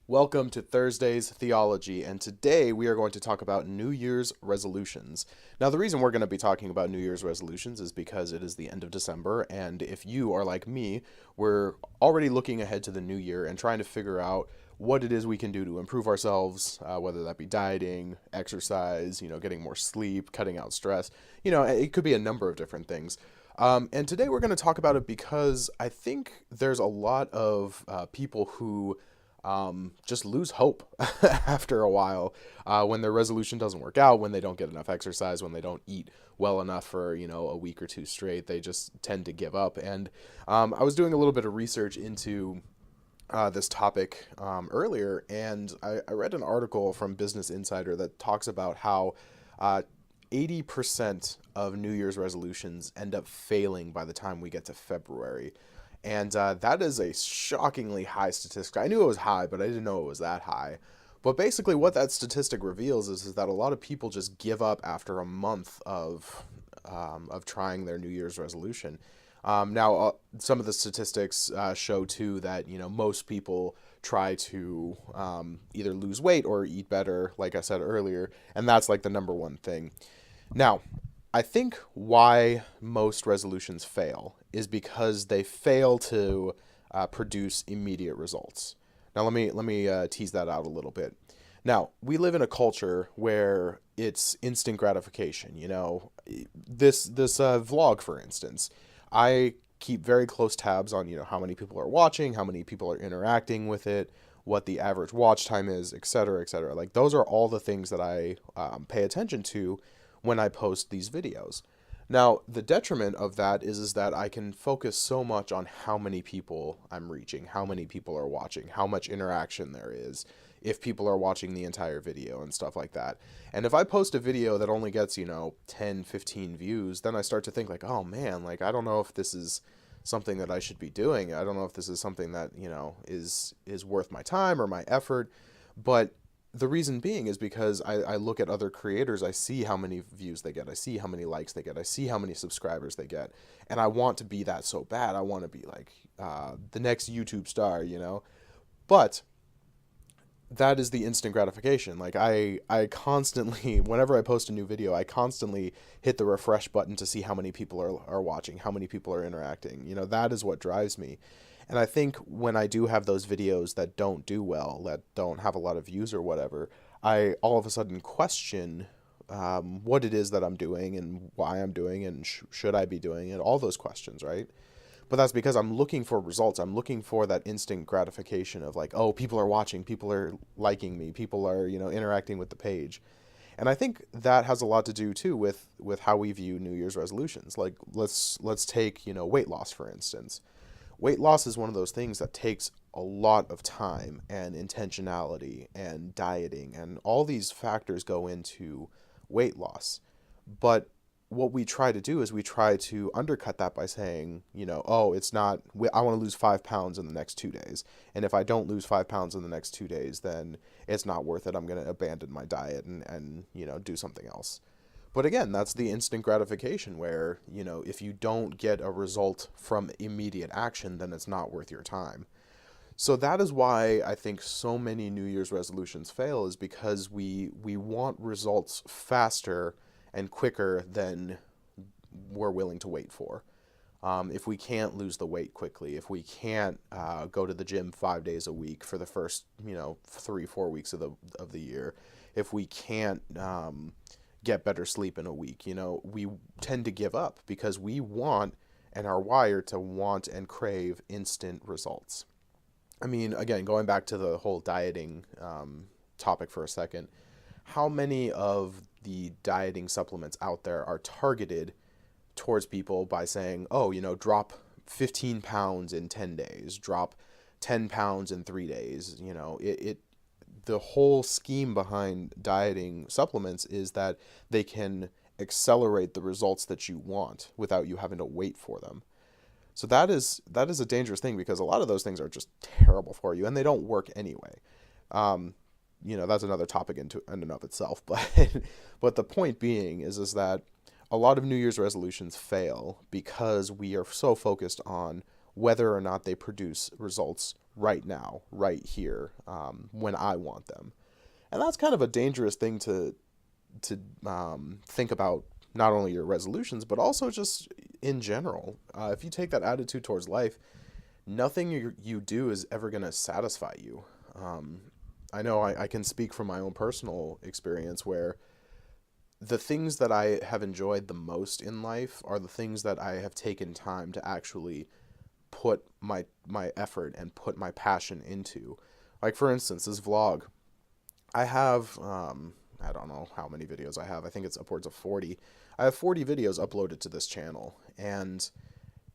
Welcome to Thursday's Theology, and today we are going to talk about New Year's resolutions. Now, the reason we're going to be talking about New Year's resolutions is because it is the end of December, and if you are like me, we're already looking ahead to the new year and trying to figure out what it is we can do to improve ourselves, whether that be dieting, exercise, getting more sleep, cutting out stress. It could be a number of different things. And today we're going to talk about it because I think there's a lot of people who just lose hope after a while when their resolution doesn't work out, when they don't get enough exercise, when they don't eat well enough for a week or two straight. They just tend to give up. And I was doing a little bit of research into this topic earlier, and I read an article from Business Insider that talks about how 80% of New Year's resolutions end up failing by the time we get to February. And that is a shockingly high statistic. I knew it was high, but I didn't know it was that high. But basically, what that statistic reveals is that a lot of people just give up after a month of trying their New Year's resolution. Now, some of the statistics show too that most people try to either lose weight or eat better, like I said earlier, and that's like the number one thing. Now, I think why most resolutions fail is because they fail to produce immediate results. Now, let me tease that out a little bit. Now, we live in a culture where it's instant gratification. This vlog, for instance, I keep very close tabs on how many people are watching, how many people are interacting with it, what the average watch time is, et cetera, et cetera. Like those are all the things that I pay attention to when I post these videos. Now, the detriment of that is that I can focus so much on how many people I'm reaching, how many people are watching, how much interaction there is, if people are watching the entire video and stuff like that. And if I post a video that only gets, 10, 15 views, then I start to think like, oh man, like I don't know if this is something that I should be doing. I don't know if this is something that, is worth my time or my effort. But the reason being is because I look at other creators, I see how many views they get, I see how many likes they get, I see how many subscribers they get, and I want to be that so bad. I want to be like the next YouTube star. But that is the instant gratification. Like I constantly, whenever I post a new video, I constantly hit the refresh button to see how many people are watching, how many people are interacting. That is what drives me. And I think when I do have those videos that don't do well, that don't have a lot of views or whatever, I all of a sudden question what it is that I'm doing and why I'm doing and should I be doing it, all those questions, right? But that's because I'm looking for results. I'm looking for that instant gratification of like, oh, people are watching, people are liking me, people are, interacting with the page. And I think that has a lot to do too with how we view New Year's resolutions. Like let's take, weight loss for instance. Weight loss is one of those things that takes a lot of time and intentionality and dieting, and all these factors go into weight loss. But what we try to do is we try to undercut that by saying, oh, it's not, I want to lose 5 pounds in the next 2 days. And if I don't lose 5 pounds in the next 2 days, then it's not worth it. I'm going to abandon my diet and do something else. But again, that's the instant gratification where, if you don't get a result from immediate action, then it's not worth your time. So that is why I think so many New Year's resolutions fail, is because we want results faster and quicker than we're willing to wait for. If we can't lose the weight quickly, if we can't go to the gym 5 days a week for the first 3-4 weeks of the year, if we can't get better sleep in a week, we tend to give up because we want and are wired to want and crave instant results. I mean, again, going back to the whole dieting topic for a second, how many of the dieting supplements out there are targeted towards people by saying, oh, drop 15 pounds in 10 days, drop 10 pounds in 3 days. The whole scheme behind dieting supplements is that they can accelerate the results that you want without you having to wait for them. So that is a dangerous thing because a lot of those things are just terrible for you and they don't work anyway. That's another topic in and of itself. But the point being is that a lot of New Year's resolutions fail because we are so focused on whether or not they produce results right now, right here, when I want them. And that's kind of a dangerous thing to think about, not only your resolutions, but also just in general. If you take that attitude towards life, nothing you do is ever going to satisfy you. I know I can speak from my own personal experience where the things that I have enjoyed the most in life are the things that I have taken time to actually put my effort and put my passion into. Like, for instance, this vlog. I have, I don't know how many videos I have. I think it's upwards of 40. I have 40 videos uploaded to this channel. And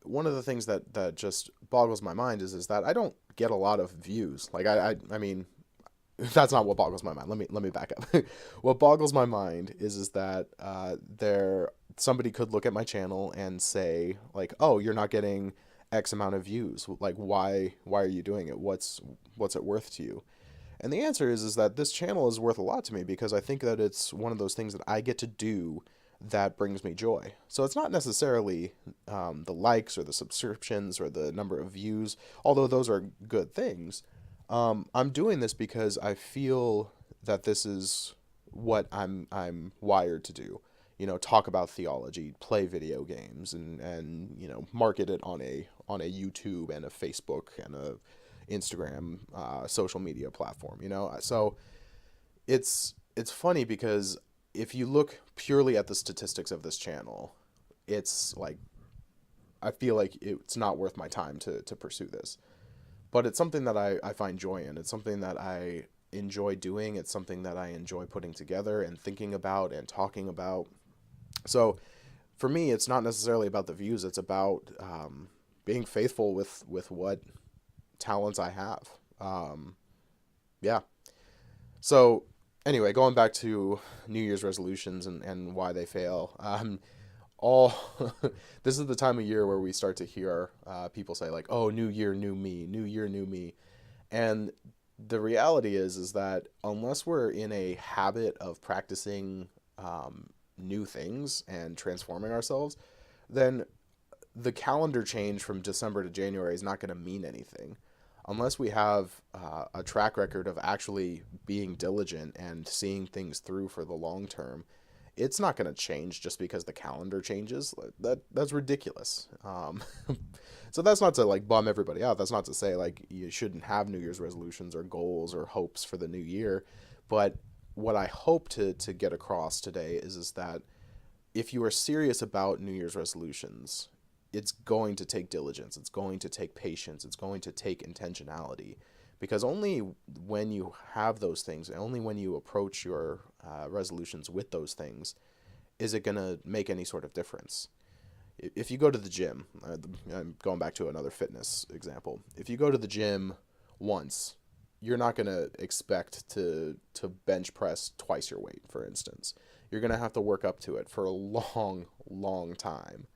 one of the things that just boggles my mind is that I don't get a lot of views. Like, I mean, that's not what boggles my mind. Let me back up. What boggles my mind is that somebody could look at my channel and say, like, oh, you're not getting X amount of views. Like, why are you doing it? What's it worth to you? And the answer is that this channel is worth a lot to me because I think that it's one of those things that I get to do that brings me joy. So it's not necessarily the likes or the subscriptions or the number of views, although those are good things. I'm doing this because I feel that this is what I'm wired to do. You know, talk about theology, play video games, and you know, market it on a YouTube and a Facebook and a Instagram social media platform. You know, so it's funny because if you look purely at the statistics of this channel, it's like, I feel like it's not worth my time to pursue this. But it's something that I find joy in. It's something that I enjoy doing. It's something that I enjoy putting together and thinking about and talking about. So for me, it's not necessarily about the views. It's about being faithful with what talents I have. Yeah. So anyway, going back to New Year's resolutions and why they fail. All this is the time of year where we start to hear people say, like, oh, new year, new me, new year, new me. And the reality is that unless we're in a habit of practicing new things and transforming ourselves, then the calendar change from December to January is not going to mean anything. Unless we have a track record of actually being diligent and seeing things through for the long term, it's not going to change just because the calendar changes. That's ridiculous. So that's not to like bum everybody out. That's not to say like you shouldn't have New Year's resolutions or goals or hopes for the new year. But what I hope to get across today is that if you are serious about New Year's resolutions, it's going to take diligence. It's going to take patience. It's going to take intentionality. Because only when you have those things, only when you approach your resolutions with those things, is it going to make any sort of difference. If you go to the gym, I'm going back to another fitness example. If you go to the gym once, you're not going to expect to bench press twice your weight, for instance. You're going to have to work up to it for a long, long time.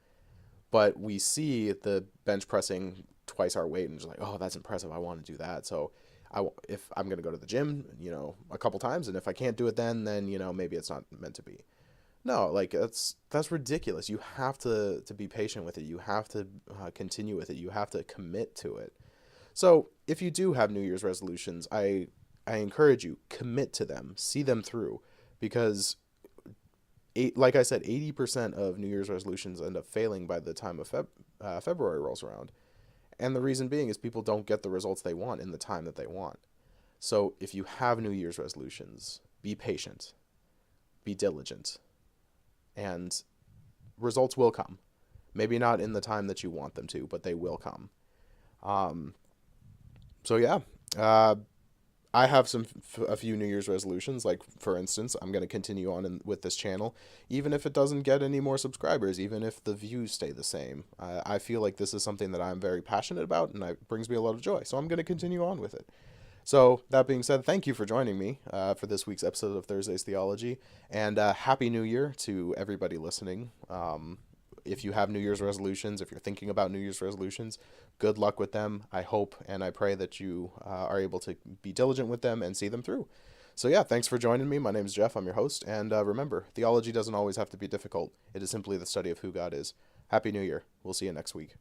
But we see the bench pressing twice our weight and just like, oh, that's impressive. I want to do that. So if I'm going to go to the gym, you know, a couple times, and if I can't do it then, you know, maybe it's not meant to be. No, like that's ridiculous. You have to be patient with it. You have to continue with it. You have to commit to it. So if you do have New Year's resolutions, I encourage you, commit to them, see them through, because like I said, 80% of New Year's resolutions end up failing by the time of February rolls around. And the reason being is people don't get the results they want in the time that they want. So if you have New Year's resolutions, be patient, be diligent, and results will come. Maybe not in the time that you want them to, but they will come. So yeah, I have a few New Year's resolutions. Like, for instance, I'm going to continue on with this channel, even if it doesn't get any more subscribers, even if the views stay the same. I feel like this is something that I'm very passionate about, and it brings me a lot of joy. So I'm going to continue on with it. So that being said, thank you for joining me for this week's episode of Thursday's Theology, and Happy New Year to everybody listening. If you have New Year's resolutions, if you're thinking about New Year's resolutions, good luck with them. I hope and I pray that you are able to be diligent with them and see them through. So yeah, thanks for joining me. My name is Jeff. I'm your host. And remember, theology doesn't always have to be difficult. It is simply the study of who God is. Happy New Year. We'll see you next week.